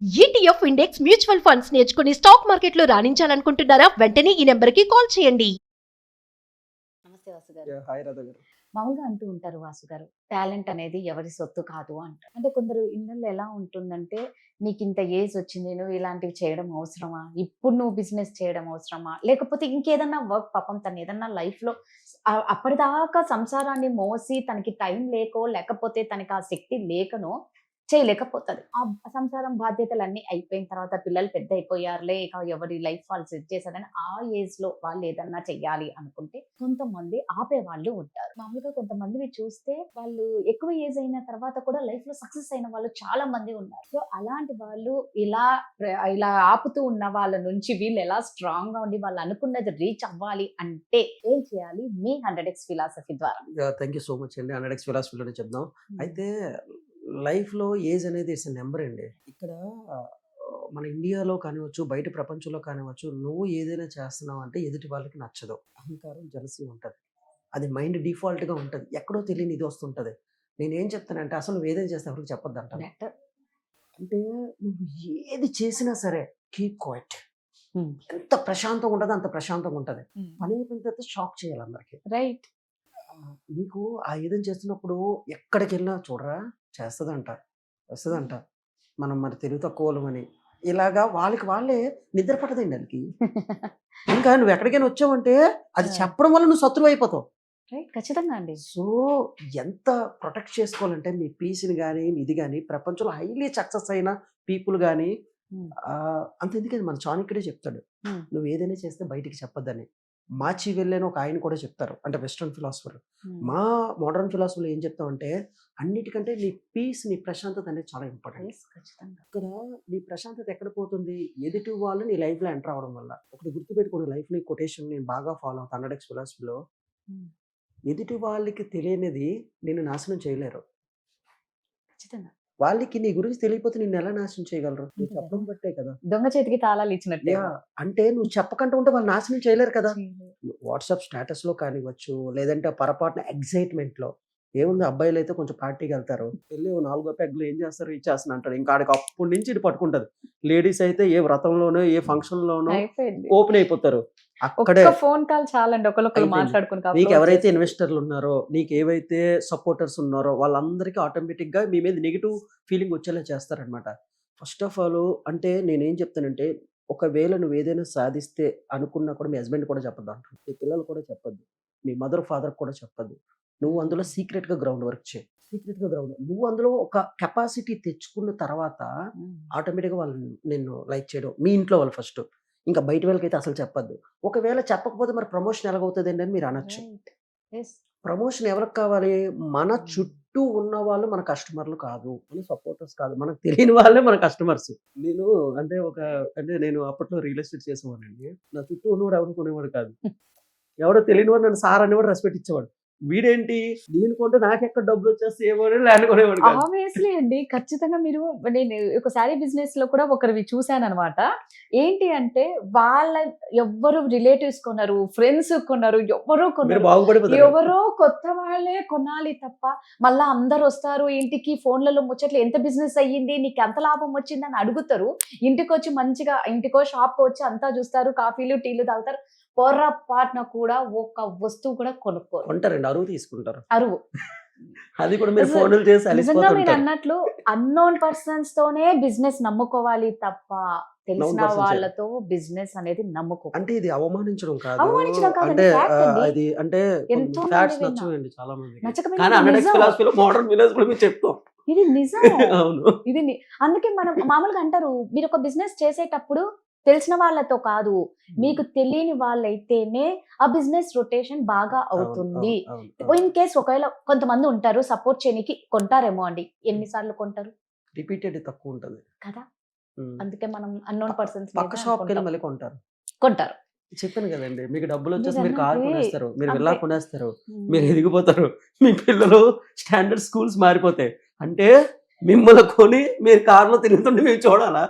ETF index mutual funds నేర్చుకుని stock మార్కెట్లో రాణించాలనుకుంటున్నారా? వెంటనే ఈ నెంబర్కి కాల్ చేయండి. నమస్తే వాసు గారు. హాయ్ రాధా గారు. మామూలుగా అంటూ ఉంటారు వాసు గారు, టాలెంట్ అనేది ఎవరి సొత్తు కాదు అంటారు. అంటే కొందరు ఇళ్ళల్లో ఎలా ఉంటుందంటే, నీకింత ఏజ్ వచ్చింది, నువ్వు ఇలాంటివి చేయడం అవసరమా? ఇప్పుడు నువ్వు బిజినెస్ చేయడం అవసరమా? లేకపోతే ఇంకేదన్నా వర్క్, పాపం తను ఏదన్నా లైఫ్‌లో అప్పటిదాకా సంసారాన్ని మోసి తనకి టైం లేకో, లేకపోతే తనకి ఆ శక్తి లేకనో చేయలేకపోతది. ఆ సంసారం బాధ్యతలన్నీ అయిపోయిన తర్వాత పిల్లలు పెద్ద అయిపోయారులే, ఇక ఎవరి లైఫ్ వాళ్ళు సెట్ చేశారని ఆ ఏజ్‌లో వాళ్ళు ఏదన్నా చెయ్యాలి అనుకుంటే కొంతమంది ఆపేవాళ్ళు ఉంటారు. మామూలుగా కొంతమందిని చూస్తే వాళ్ళు ఎక్కువ ఏజ్ అయిన తర్వాత కూడా లైఫ్‌లో సక్సెస్ అయిన వాళ్ళు చాలా మంది ఉన్నారు. సో, అలాంటి వాళ్ళు ఇలా ఆపుతూ ఉన్న వాళ్ళ నుంచి వీళ్ళు ఎలా స్ట్రాంగ్‌గా ఉండి వాళ్ళు అనుకున్నది రీచ్ అవ్వాలి అంటే ఏం చేయాలి? మీ 100x ఫిలాసఫీ ద్వారా. థ్యాంక్ యూ సో మచ్ అండి. 100x ఫిలాసఫీలోనే చెప్దాం. హ్మ్. అయితే లైఫ్‌లో ఏజ్ అనేది ఇట్స్ ఎ నంబర్ అండి. ఇక్కడ మన ఇండియాలో కానివ్వచ్చు, బయట ప్రపంచంలో కానివ్వచ్చు, నువ్వు ఏదైనా చేస్తున్నావు అంటే ఎదుటి వాళ్ళకి నచ్చదు. అహంకారం, జెలసీ ఉంటది. అది మైండ్ డిఫాల్ట్‌గా ఉంటది. ఎక్కడో తెలియని ఇది వస్తుంటది. నేనేం చెప్తానంటే అసలు నువ్వు ఏదైనా చేస్తే ఎవరికీ చెప్పొద్దంటాను. బెటర్. అంటే నువ్వు ఏది చేసినా సరే కీప్ క్వైట్. హ్మ్. ఎంత ప్రశాంతంగా ఉంటదో అంత ప్రశాంతంగా ఉంటది. హ్మ్. పని అయిపోయిన తర్వాత షాక్ చేయాలి అందరికి. రైట్. నీకు ఆ ఏదైనా చేస్తున్నప్పుడు ఎక్కడికెళ్ళినా చూడరా చేస్తదంట, వస్తదంట. మనం మరి తెలివి తక్కువోళ్ళమని. ఇలాగా వాళ్ళకి వాళ్ళే నిద్ర పట్టదండి ఆళ్ళకి. ఇంకా నువ్వు ఎక్కడికైనా వచ్చావంటే అది ఆ! చెప్పడం వల్ల నువ్వు శత్రువయిపోతావు. రైట్. ఖచ్చితంగా అండి. సో, ఎంత ప్రొటెక్ట్ చేసుకోవాలంటే మీ పీస్‌ని గాని, ఇది గాని ప్రపంచంలో హైలీ సక్సెస్ అయిన పీపుల్ గాని హ్మ్. అంతెందుకండి మన చాణక్యుడే చెప్తాడు. హ్మ్. నువ్వు ఏదైనా చేస్తే బయటికి చెప్పొద్దని. మాచివెల్లి అని ఒక ఆయన కూడా చెప్తారు. అంటే వెస్టర్న్ ఫిలాసఫర్. హ్మ్. మా మోడర్న్ ఫిలాసఫీలో ఏం చెప్తామంటే, అన్నిటికంటే నీ పీస్, నీ ప్రశాంతత అనేది చాలా ఇంపార్టెంట్. యెస్. ఖచ్చితంగా. ఇక్కడ నీ ప్రశాంతత ఎక్కడ పోతుంది? ఎదుటి వాళ్ళు నీ లైఫ్‌లో ఎంటర్ అవ్వడం వల్ల. ఒకటి గుర్తుపెట్టుకోండి లైఫ్‌లో ఈ కొటేషన్ నేను బాగా ఫాలో అవుతాను 100x ఫిలాసఫీలో. హ్మ్. ఎదుటి వాళ్ళకి తెలియనిది నిన్ను నాశనం చేయలేరు. ఖచ్చితంగా. వాళ్ళకి నీ గురించి తెలియకపోతే నిన్నెలా నాశనం చేయగలరు? నువ్వు అంతే చెప్పడం కదా! బట్టే కదా! దొంగ చేతికి తాళాలు ఇచ్చినట్టేమో. యాహ్! అంటే నువ్వు చెప్పకుండా ఉంటే వాళ్ళు నాశనం చేయలేరు కదా! చేయలేరు. వాట్సాప్ స్టేటస్‌లో కానివ్వచ్చు, లేదంటే పొరపాటున ఎక్సైట్‌మెంట్‌లో ఏముంది అబ్బాయిలైతే కొంచెం పార్టీకెళ్తారు. ఎళ్లి ఓ నాలుగో పెగ్గులు ఏం చేస్తారు ఇచ్చేస్తున్నా అంటాడు. ఇంకా ఆడికి అప్పటి నుంచి ఇది పట్టుకుంటది. లేడీస్ అయితే ఏ వ్రతంలోనో, ఏ ఫంక్షన్‌లోనో అయిపోయింది. ఓపెన్ అయిపోతారు. అక్కడే ఒక్క ఫోన్ కాల్ చాలండి. ఒకళ్ళొకళ్ళు అయిపోయింది. మాట్లాడుకొని అప్లోడ్ నీకెవరైతే చేసి. ఇన్వెస్టర్‌లు ఉన్నారో, నీకేవైతే సపోర్టర్స్ ఉన్నారో వాళ్ళందరికీ ఆటోమేటిక్‌గా మీ మీద నెగెటివ్ ఫీలింగ్ వచ్చేలా చేస్తారనమాట. ఫస్ట్ ఆఫ్ ఆల్ అంటే నేనేం చెప్తానంటే, ఒకవేళ నువ్వేదైనా సాధిస్తే అనుకున్నా కూడా మీ హస్బెండ్ కూడా చెప్పొద్దంటాను. మీ పిల్లలు కూడా చెప్పొద్దు. మీ మదర్, ఫాదర్‌కి కూడా చెప్పొద్దు. నువ్వు అందులో సీక్రెట్‌గా గ్రౌండ్ వర్క్ చెయి. సీక్రెట్‌గా గ్రౌండ్ నువ్వు అందులో ఒక కెపాసిటీ తెచ్చుకున్న తర్వాత హ్మ్. ఆటోమేటిక్‌గా వాళ్ళు నిన్ను లైక్ చేయడం. మీ ఇంట్లో వాళ్ళు ఫస్ట్. ఇంకా బయట వాళ్ళకైతే అసలు చెప్పొద్దు. ఒకవేళ చెప్పకపోతే మరి ప్రమోషన్ ఎలాగవుతదండి అని మీరు అనొచ్చు. రైట్. యెస్. ప్రమోషన్ ఎవరికి కావాలి? మన హ్మ్. చుట్టూ ఉన్నవాళ్ళు మన కస్టమర్‌లు కాదు. మన సపోర్టర్స్ కాదు. మనకు తెలియని వాళ్ళే మన కస్టమర్స్. నేను అంటే అంటే నేను అప్పట్లో రియల్ ఎస్టేట్ చేసేవాడినండి. నా చుట్టూ ఉన్నవాడు ఎవరు కొనేవాడు కాదు. ఎవరో తెలియనివాడు నన్ను సార్ అనేవాడు, రెస్పెక్ట్ ఇచ్చేవాడు. వీడేంటి నేను కొంటే నాకెక్కడ డబ్బులొచ్చేస్తాయి ఏమో అని ల్యాండ్ కొనేవాడు కాదు. ఆబ్వియస్లీ అండి. ఖచ్చితంగా నేను ఒక శారీ బిజినెస్‌లో కూడా ఒకరివి చూసాననమాట. ఏంటి అంటే వాళ్ళ ఎవ్వరు రిలేటివ్స్ కొనరు, ఫ్రెండ్స్ కొనరు, ఎవ్వరు మీరు కొనరు. బాగుపడిపోతారు. ఎవరో కొత్త వాళ్ళే కొనాలి తప్ప, మళ్ళా అందరొస్తారు ఇంటికి ఫోన్‌లలో ముచ్చట్లు ఎంత బిజినెస్ అయ్యింది? నీకెంత లాభం వచ్చిందని అడుగుతారు. ఇంటికొచ్చి మంచిగా ఇంటికో, షాప్‌కో వచ్చి అంతా చూస్తారు. కాఫీలు, టీలు తాగుతారు. పొర్రపాటున కూడా ఒక వస్తువు కూడా కొనుక్కోరు. కొంటారండి. అరువు తీసుకుంటారు. అరువు. అది కూడా మీరు అసలు ఫోనులు చేసి నిజంగా అలిసిపోతుంటారు. మీరన్నట్లు అన్నోన్ పర్సన్స్‌తోనే బిజినెస్ నమ్ముకోవాలి తప్ప, నౌన్ తెలిసిన పర్సన్స్ వాళ్ళతో బిజినెస్ అనేది నమ్ముకోకూడదు. అంటే ఇది అవమానించడం కాదు. అవమానించడం కాదండి. అంటే ఫ్యాక్ట్ అండి. అది అంటే ఎంతో కొంతమంది మంది ఫ్యాక్ట్స్ విన్నా. నచ్చవండి చాలా మందికి. నచ్చకపోయినా కానీ ఇది 100x నిజం. ఫిలాసఫీలో మోడర్న్ ఫిలాసఫీలో మేము చెప్తాం. ఇది నిజం. అవును. ఇది ని అందుకే మనం మామూలుగా అంటారు, మీరొక బిజినెస్ చేసేటప్పుడు తెలిసిన వాళ్ళతో కాదు, మీకు తెలియని వాళ్ళైతేనే ఆ బిజినెస్ రొటేషన్ బాగా అవును. అవుతుంది. అవును. అవును. ఇన్ కేస్ ఒకవేళ కొంతమంది ఉంటారు సపోర్ట్ చేయనీకి కొంటారేమో అండి. ఎన్ని సార్లు కొంటారు? రిపీటెడ్ తక్కువుంటది. కదా! హ్మ్. అందుకే మనం అన్నోన్ పర్సన్స్ పక్క మీద షాప్‌కెళ్ళి కొంటాం. మళ్ళీ కొంటారు. కొంటారు. చెప్పాను గదండీ! మీకు డబ్బులొచ్చేసి మీరు కార్ మీరన్నది కొనేస్తారు. మీరు విల్లా అంతే. కొనేస్తారు. మీరు హ్మ్. ఎదిగిపోతారు. మీ పిల్లలు స్టాండర్డ్ స్కూల్స్ మారిపోతాయి. అంటే మిమ్మల్ని కొని మీరు కార్‌లో తిరుగుతుంటే మేము చూడాలా?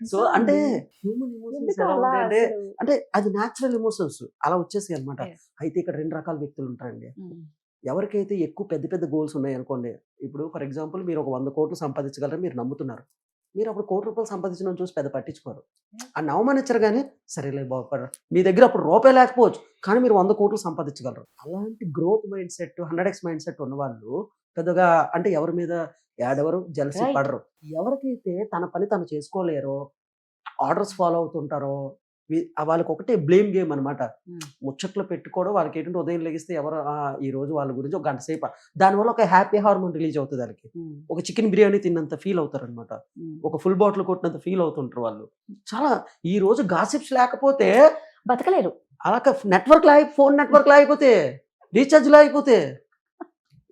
సో, నిజం అంటే అండి. హ్యూమన్ ఎమోషన్స్ ఎందుకు ఎలా అలా ఉంటాయంటే, అసలు? అంటే అది న్యాచురల్ ఎమోషన్స్ అలా వచ్చేసాయన్నమాట. యెస్. అయితే ఇక్కడ 2 రకాల వ్యక్తులుంటారండి. హ్మ్. ఎవరికైతే ఎక్కువ పెద్ద పెద్ద గోల్స్ ఉన్నాయనుకోండి. ఇప్పుడు ఫర్ ఎగ్జాంపుల్ మీరు ఒక 100,00,00,000 సంపాదించగలరని మీరు నమ్ముతున్నారు. మీరు అప్పుడు ₹1,00,00,000 సంపాదించడం చూసి పెద్ద పట్టించుకోరు. ఆడిని అవమానించరు గానీ, సరేలే బాగుపడరు. మీ దగ్గర అప్పుడు రూపాయి లేకపోవచ్చు. కానీ మీరు 100,00,00,000 సంపాదించగలరు. అలాంటి growth mind set, 100x mind set ఉన్నవాళ్ళు పెద్దగా అంటే ఎవరి మీద యాడెవరు జెలసీ రైట్. పడరు. ఎవరికైతే తన పని తను చేసుకోలేరో, ఆర్డర్స్ ఫాలో అవుతుంటారో, వాళ్ళకొకటే బ్లేమ్ గేమ్ అనమాట. ఉమ్, ముచ్చట్లు పెట్టుకోవడం వాళ్ళకేంటంటే ఉదయం లెగిస్తే ఎవరు ఈరోజు వాళ్ళ గురించి ఒక గంట సేపు దానివల్ల ఒక హ్యాపీ హార్మోన్ రిలీజ్ అవుతుంది వాళ్ళకి. ఉమ్, ఒక చికెన్ బిర్యానీ తిన్నంత ఫీల్ అవుతారనమాట. ఉమ్. ఒక ఫుల్ బాటిల్ కొట్టినంత ఫీల్ అవుతుంటారు వాళ్ళు. చాలా ఈ రోజు గాసిప్స్ లేకపోతే బతకలేరు. అలా నెట్వర్క్ ఫోన్ నెట్వర్క్ అయిపోతే రీఛార్జ్ అయిపోతే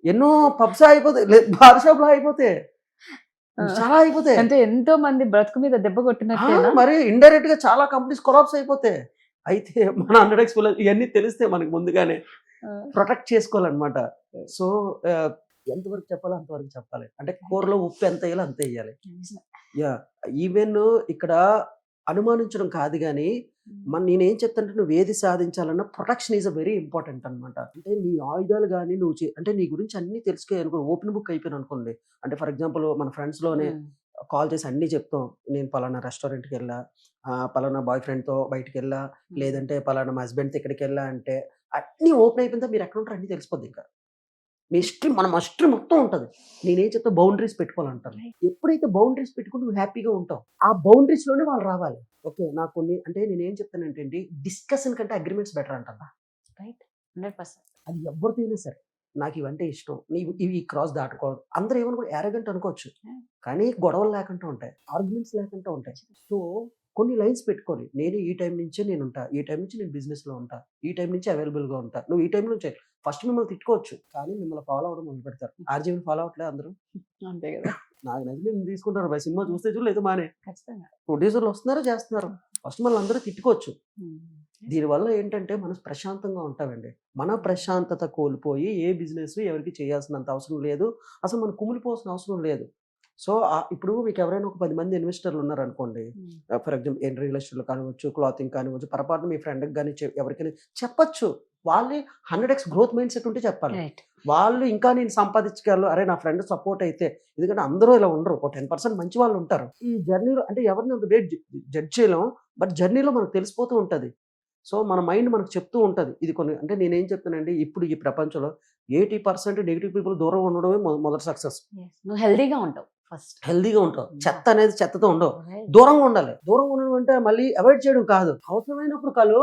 ఎన్నో పబ్స్ అయిపోతే బార్ షాప్ అయిపోతే ఆ. చాలా అయిపోతే అంటే ఎంతో మంది బ్రతుకు మీద దెబ్బ కొట్టినట్టేనా? మరి ఇండైరెక్ట్ గా చాలా కంపెనీస్ కొలాప్స్ అయిపోతే అయితే మన 100x ఇవన్నీ తెలిస్తే మనకి ముందుగానే ఆ, ప్రొటెక్ట్ చేసుకోవాలన్నమాట. సో ఎంతవరకు చెప్పాలో అంతవరకు చెప్పాలి. అంటే కూరలో ఉప్పు ఎంత వేయాలో అంతే వేయాలి. నిజమే. యా ఈవెన్ ఇక్కడ అనుమానించడం కాదు కానీ నేనేం చెప్తానంటే నువ్వు ఏది సాధించాలన్నా protection is a very important అనమాట. అంటే నీ ఆయుధాలు కానీ నువ్వు అంటే నీ గురించి అన్ని తెలుసుకో అనుకో, ఓపెన్ బుక్ అయిపోయాను అనుకోండి. అంటే ఫర్ ఎగ్జాంపుల్ మన ఫ్రెండ్స్లోనే ఉమ్, కాల్ చేసి అన్నీ చెప్తాం. నేను పలానా రెస్టారెంట్కి వెళ్ళా, పలానా బాయ్ ఫ్రెండ్తో బయటికి వెళ్ళా, లేదంటే పలానా మా హస్బెండ్తో ఇక్కడికి వెళ్ళా అంటే అన్నీ ఓపెన్ అయిపోయిందా మీరు ఎక్కడ ఉంటారో అన్నీ తెలిసిపోద్ది. ఇంకా మీ హిస్టరీ మన హిస్టరీ మొత్తం ఉంటుంది. నేనేం చెప్తా బౌండరీస్ పెట్టుకోవాలంటాను. ఎప్పుడైతే బౌండరీస్ పెట్టుకుని నువ్వు హ్యాపీగా ఉంటావు ఆ బౌండరీస్లోనే వాళ్ళు రావాలి. ఓకే నాకు కొన్ని అంటే నేనేం చెప్తానంటే అండి డిస్కషన్ కంటే అగ్రిమెంట్స్ బెటర్ అంటాను. రైట్. 100%. అది ఎవరితో అయినా సరే నాకు ఇవంటే ఇష్టం నీవు ఇవి క్రాస్ దాటుకోవడం అందరూ ఏమని కూడా యారగెంట్ అనుకోవచ్చు కానీ గొడవలు లేకుండా ఉంటాయి, ఆర్గ్యుమెంట్స్ లేకుండా ఉంటాయి. సో కొన్ని లైన్స్ పెట్టుకోవాలి. నేను ఈ టైం నుంచే నేను ఉంటా, ఈ టైం నుంచి నేను బిజినెస్లో ఉంటా, ఈ టైం నుంచి అవైలబుల్గా ఉంటా, నువ్వు ఈ టైం నుంచి ఫస్ట్ మిమ్మల్ని తిట్టుకోవచ్చు కానీ మిమ్మల్ని ఫాలో అవ్వడం మొదలు పెడతారు. ఆర్జీవీని ఫాలో అవ్వట్లేదు అందరూ. అంతే కదా. నాకు నచ్చి నేను తీసుకుంటారు బై సినిమా చూస్తే చూడు లేదు మానే ఖచ్చితంగా. ప్రొడ్యూసర్లు వస్తున్నారు చేస్తున్నారు ఫస్ట్ మళ్ళీ అందరూ తిట్టుకోవచ్చు. ఉమ్, దీనివల్ల ఏంటంటే మనం ప్రశాంతంగా ఉంటామండి. మన ప్రశాంతత కోల్పోయి ఏ బిజినెస్ ఎవరికి చేయాల్సినంత అవసరం లేదు, అసలు మనం కుమిలిపోవాల్సిన అవసరం లేదు. సో ఇప్పుడు మీకు ఎవరైనా ఒక 10 మంది ఇన్వెస్టర్లు ఉన్నారనుకోండి, ఉమ్, ఫర్ ఎగ్జాంపుల్ రియల్ ఎస్టేట్లో కానివచ్చు, క్లాతింగ్ కానివచ్చు, పొరపాటున మీ ఫ్రెండ్కి కానీ ఎవరికైనా చెప్పచ్చు. వాళ్ళు 100x గ్రోత్ మైండ్ సెట్ ఉంటే చెప్పాలి. రైట్. వాళ్ళు ఇంకా నేను సంపాదించగలను, అరే నా ఫ్రెండ్ సపోర్ట్ అయితే, ఎందుకంటే అందరూ ఇలా ఉండరు, ఒక 10% మంచి వాళ్ళు ఉంటారు. ఈ జర్నీలో అంటే ఎవరిని అంత వెయిట్ జడ్జ్ చేయలేం, బట్ జర్నీలో మనకు తెలిసిపోతూ ఉంటుంది. సో మన మైండ్ మనకు చెప్తూ ఉంటుంది. ఇది కొన్ని అంటే నేనేం చెప్తానండి ఇప్పుడు ఈ ప్రపంచంలో 80% నెగిటివ్ పీపుల్ దూరం ఉండడమే మొదటి సక్సెస్. Yes. నువ్వు హెల్దీగా ఉంటావు ఫస్ట్. హెల్దీగా ఉంటావు, చెత్త అనేది చెత్తతో ఉండవు, దూరంగా ఉండాలి. దూరంగా ఉండడం అంటే మళ్ళీ అవాయిడ్ చేయడం కాదు, అవసరమైనప్పుడు కాదు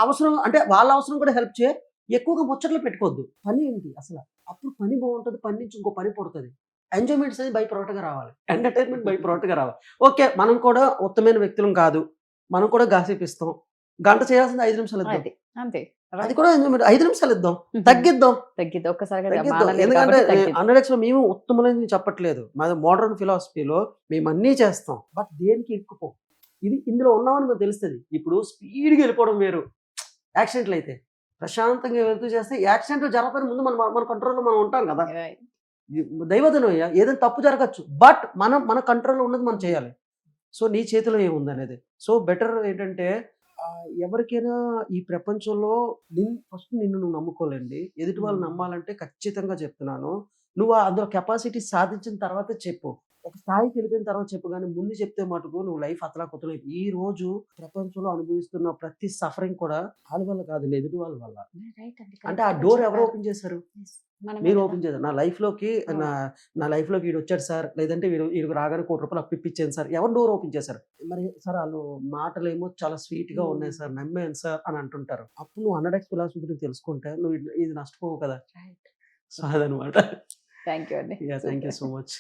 అవసరం అంటే వాళ్ళ అవసరం కూడా హెల్ప్ చేయ, ఎక్కువగా ముచ్చట్లు పెట్టుకోవద్దు. పని ఏంటి అసలు, అప్పుడు పని బాగుంటుంది, పని నుంచి ఇంకో పని పుడుతుంది. ఎంజాయ్మెంట్స్ అనేది బై ప్రోడక్ట్గా రావాలి, ఎంటర్టైన్మెంట్ బై ప్రోడక్ట్గా రావాలి. ఓకే మనం కూడా ఉత్తమైన వ్యక్తులం కాదు, మనం కూడా గాసిప్ ఇస్తాం, గంట చేయాల్సింది 5 నిమిషాలు ఇద్దాం, అది అంతే. అది కూడా ఎంజాయ్మెంట్. 5 నిమిషాలు ఇద్దాం, తగ్గిద్దాం. ఒక్కసారిగా తగ్గిద్దాం. మానలేదు ఎందుకంటే కాబట్టి తగ్గిద్దాం. 100x లో మేము ఉత్తమని చెప్పట్లేదు, మాది మోడర్న్ ఫిలాసఫీలో మేము అన్నీ చేస్తాం, బట్ దేనికి ఇరుక్కుపోం. ఇది ఇందులో ఉన్నామని మనకు తెలుస్తుంది. ఇప్పుడు స్పీడ్గా వెళ్ళిపోవడం వేరు, యాక్సిడెంట్లు అయితే ప్రశాంతంగా వెళ్తూ చేస్తే యాక్సిడెంట్ జరగకపోయిన ముందు మన కంట్రోల్లో మనం ఉంటాం కదా. Right. దైవదనం ఏదైనా తప్పు జరగచ్చు, బట్ మన కంట్రోల్లో ఉన్నది మనం చేయాలి. సో నీ చేతిలో ఏముంది అనేది. సో బెటర్ ఏంటంటే ఎవరికైనా ఈ ప్రపంచంలో ఫస్ట్ నిన్ను నువ్వు నమ్ముకోలేండి. ఎదుటి వాళ్ళు నమ్మాలంటే ఖచ్చితంగా చెప్తున్నాను, నువ్వు అందులో కెపాసిటీ సాధించిన తర్వాత చెప్పు, ఒక స్థాయికి వెళ్ళిపోయిన తర్వాత చెప్పు. కానీ ముందు చెప్తే మటుకు నువ్వు లైఫ్ అతలాకుతలం. ఈ రోజు ప్రపంచంలో అనుభవిస్తున్న ప్రతి సఫరింగ్ కూడా వాళ్ళ వల్ల కాదు, ఎదుటి వాళ్ళ వల్ల. Right అండి. అంటే ఆ Correct డోర్ గా ఎవరు చెప్పారు. ఓపెన్ చేశారు? మనమే మీరు కదా. ఓపెన్ చేశారు. నా లైఫ్లోకి వీడు వచ్చాడు సార్, లేదంటే వీడికి రాగానే ₹1,00,00,000 అప్పు ఇప్పించాను సార్, ఎవరు డోర్ ఓపెన్ చేశారు? మరి సార్ వాళ్ళు మాటలేమో చాలా స్వీట్గా ఉన్నాయి సార్, నమ్మాను సార్ అని అంటుంటారు. అప్పుడు నువ్వు 100x ఫిలాసఫీ గురించి తెలుసుకుంటే నువ్వు ఇది నష్టపోవు కదా. Right. సో అదనమాట. Thank you అండి. Thank you so much.